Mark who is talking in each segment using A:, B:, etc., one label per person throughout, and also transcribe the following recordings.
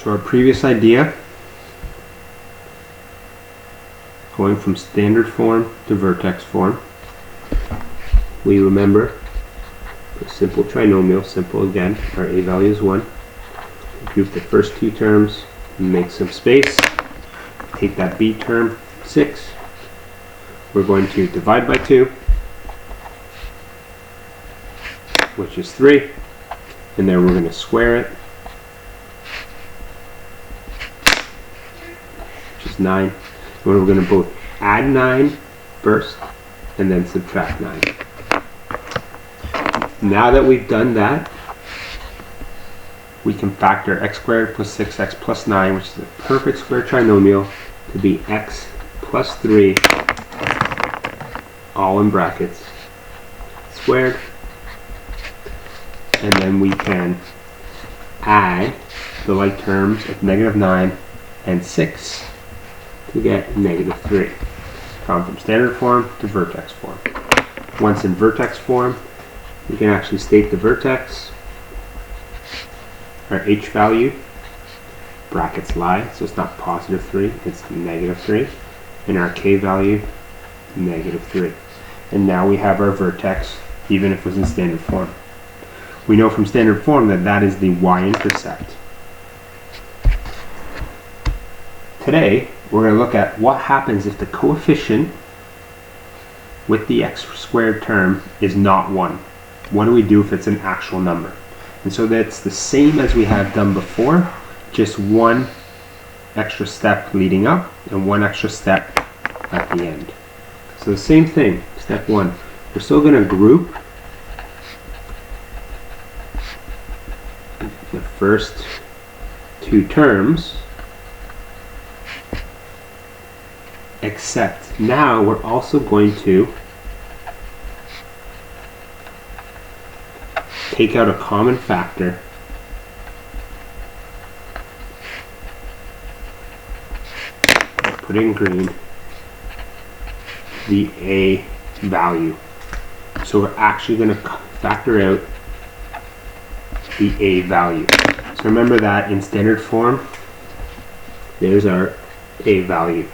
A: So our previous idea, going from standard form to vertex form, we remember a simple trinomial, simple again, our a value is 1. Group the first two terms, make some space, take that b term, 6. We're going to divide by 2, which is 3, and then we're going to square it, which is 9. And we're going to both add 9 first and then subtract 9. Now that we've done that, we can factor x squared plus 6x plus 9, which is a perfect square trinomial, to be x plus 3, all in brackets, squared. And then we can add the like terms of negative 9 and 6 to get negative 3. Gone from standard form to vertex form. Once in vertex form, we can actually state the vertex, our h value, brackets lie, so it's not positive 3, it's negative 3, and our k value, negative 3. And now we have our vertex, even if it was in standard form. We know from standard form that that is the y-intercept. Today, we're going to look at what happens if the coefficient with the x squared term is not 1. What do we do if it's an actual number? And so that's the same as we have done before, just one extra step leading up and one extra step at the end. So the same thing, step 1. We're still going to group the first two terms, except now we're also going to take out a common factor put in green the a value. So we're actually going to factor out the a value. So remember that in standard form, there's our a value.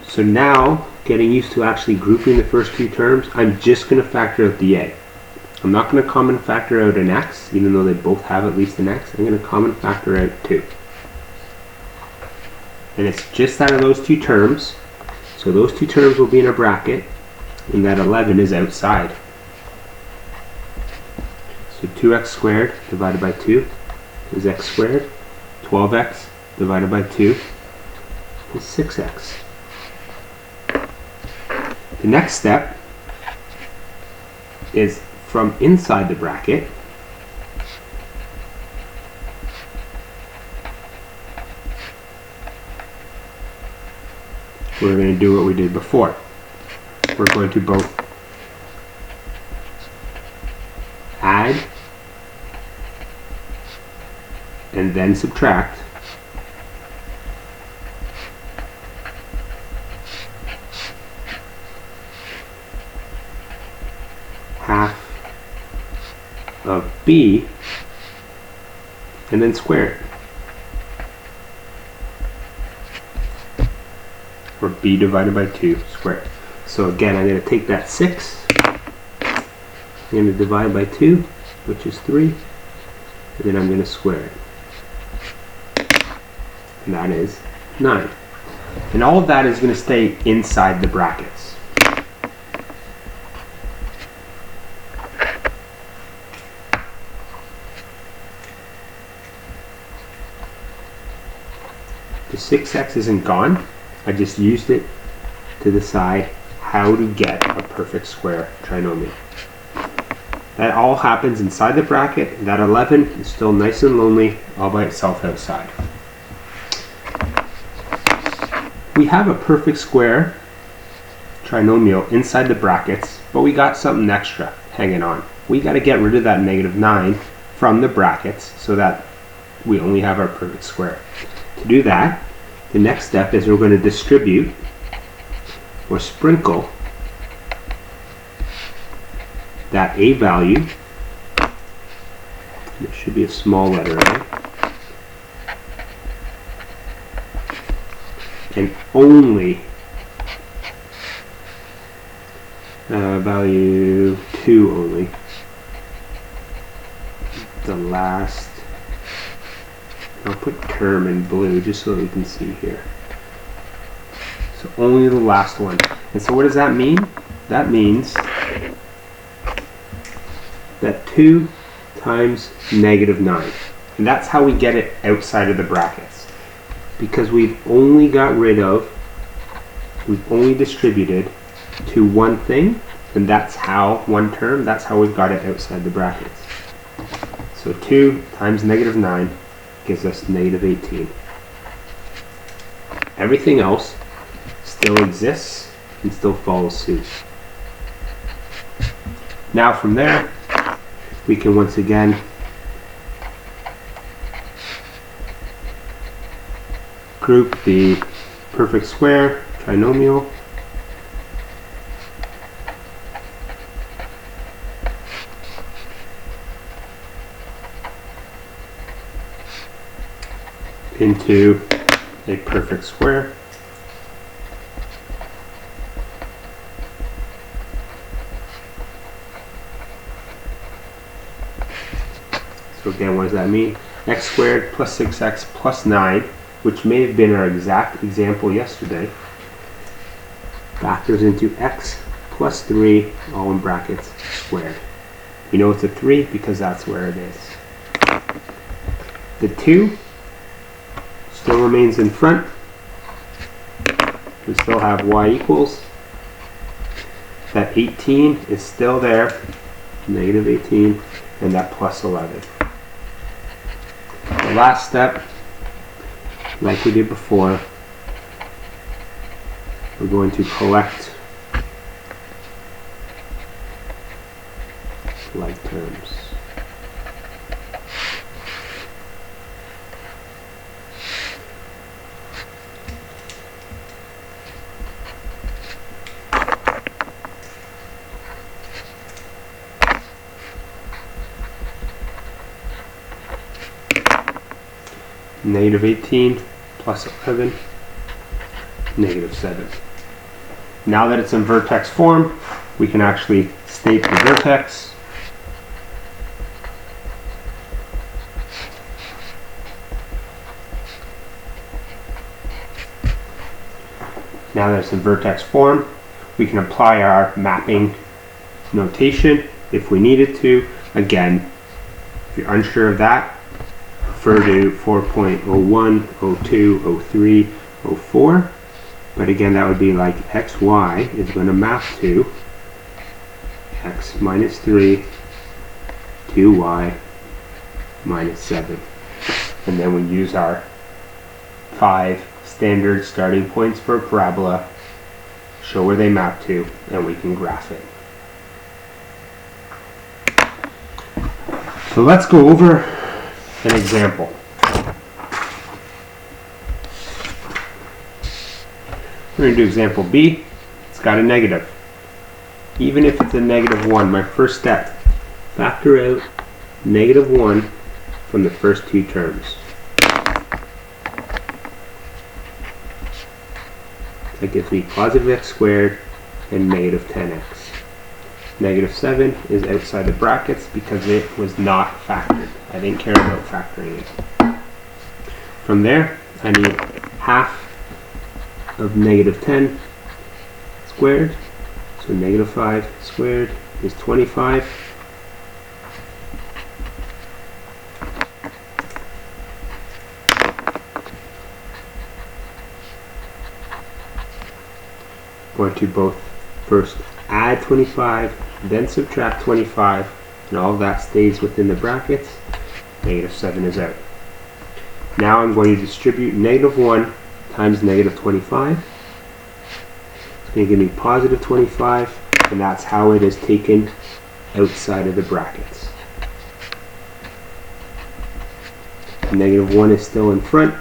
A: So now, getting used to actually grouping the first two terms, I'm just going to factor out the a. I'm not going to common factor out an x, even though they both have at least an x. I'm going to common factor out 2. And it's just out of those two terms. So those two terms will be in a bracket, and that 11 is outside. So 2x squared divided by 2 is x squared. 12x divided by 2 is 6x. The next step is from inside the bracket, we're going to do what we did before. We're going to both add and then subtract half of b and then square it. Or b divided by 2 squared. So again, I'm going to take that 6, I'm going to divide by 2, which is 3, and then I'm going to square it. And that is 9. And all of that is going to stay inside the brackets. The 6x isn't gone. I just used it to decide how to get a perfect square trinomial. That all happens inside the bracket. That 11 is still nice and lonely all by itself outside. We have a perfect square trinomial inside the brackets, but we got something extra hanging on. We got to get rid of that negative 9 from the brackets so that we only have our perfect square. To do that, the next step is we're going to distribute or sprinkle that a value. It should be a small letter A. and only value 2 only. The last, I'll put term in blue just so we can see here. So only the last one. And so what does that mean? That means that 2 times -9. And that's how we get it outside of the brackets. Because we've only distributed to one thing, and that's how, one term, that's how we've got it outside the brackets. So 2 times -9 gives us -18. Everything else still exists and still follows suit. Now from there, we can once again group the perfect square trinomial into a perfect square. So again, what does that mean? X squared plus 6x plus 9, which may have been our exact example yesterday, factors into x plus 3, all in brackets, squared. You know it's a 3 because that's where it is. The 2 still remains in front. We still have y equals. That 18 is still there, -18, and that plus 11. The last step, like we did before, we're going to collect like terms. -18 plus 11, -7. Now that it's in vertex form, we can actually state the vertex. Now that it's in vertex form, we can apply our mapping notation if we needed to. Again, if you're unsure of that, refer to 4.01, 02, 03, 04. But again, that would be like xy is going to map to x minus 3 to y minus 7. And then we use our 5 standard starting points for a parabola, show where they map to, and we can graph it. So let's go over an example. We're going to do example B. It's got a negative. Even if it's a -1, my first step, factor out -1 from the first 2 terms. That gives me positive x squared and -10x. -7 is outside the brackets because it was not factored. I didn't care about factoring it. From there, I need half of -10 squared. So -5 squared is 25. Going to both first add 25, then subtract 25, and all of that stays within the brackets. -7 is out. Now I'm going to distribute -1 times -25. It's going to give me positive 25, and that's how it is taken outside of the brackets. -1 is still in front.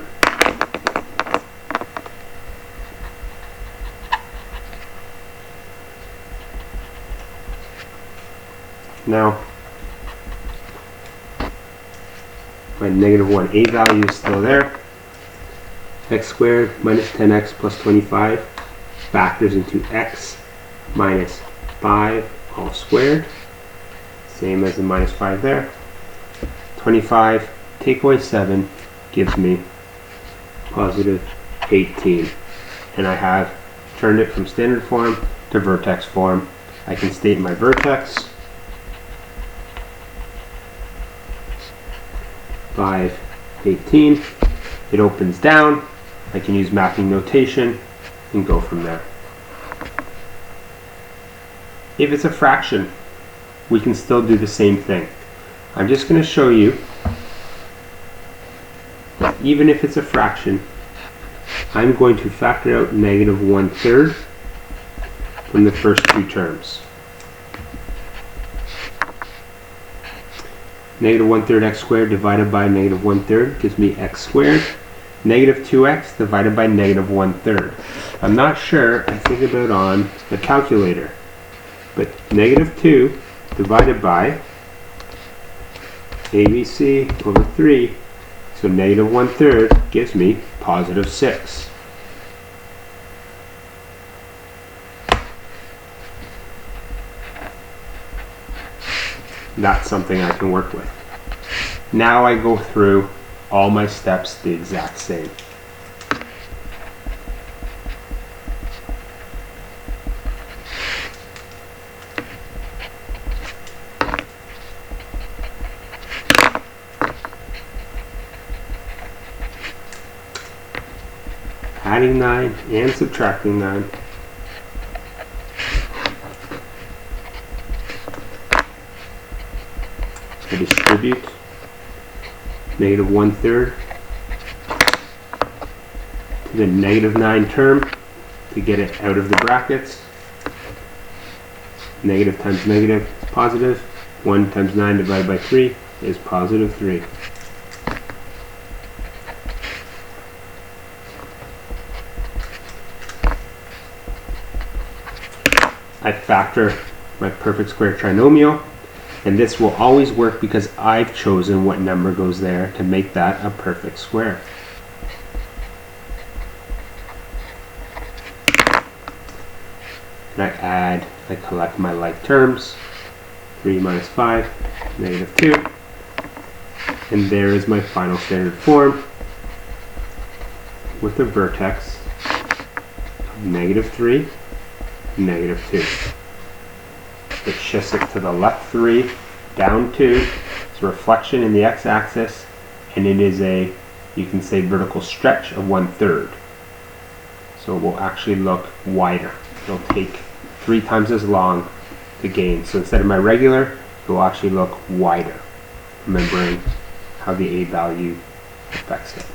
A: Now, my -1 a value is still there. x squared minus 10x plus 25 factors into x minus 5 all squared. Same as the minus 5 there. 25 take away 7 gives me positive 18. And I have turned it from standard form to vertex form. I can state my vertex. 5, 18. It opens down. I can use mapping notation and go from there. If it's a fraction, we can still do the same thing. I'm just going to show you that even if it's a fraction, I'm going to factor out negative 1/3 from the first two terms. Negative 1/3 x squared divided by negative 1/3 gives me x squared. Negative 2x divided by negative 1/3. I'm not sure, I think about on the calculator, but negative 2 divided by ABC over 3, so negative 1/3 gives me positive 6. That's something I can work with. Now I go through all my steps the exact same. Adding 9 and subtracting 9. I distribute negative 1/3 to the negative 9 term to get it out of the brackets. Negative times negative is positive. 1 times 9 divided by 3 is positive 3. I factor my perfect square trinomial, and this will always work because I've chosen what number goes there to make that a perfect square. And I collect my like terms. 3 minus 5, negative 2. And there is my final standard form with a vertex of negative 3, negative 2. It shifts it to the left 3, down 2. It's a reflection in the x-axis, and it is a, you can say, vertical stretch of 1/3. So it will actually look wider. It'll take 3 times as long to gain. So instead of my regular, it will actually look wider, remembering how the A value affects it.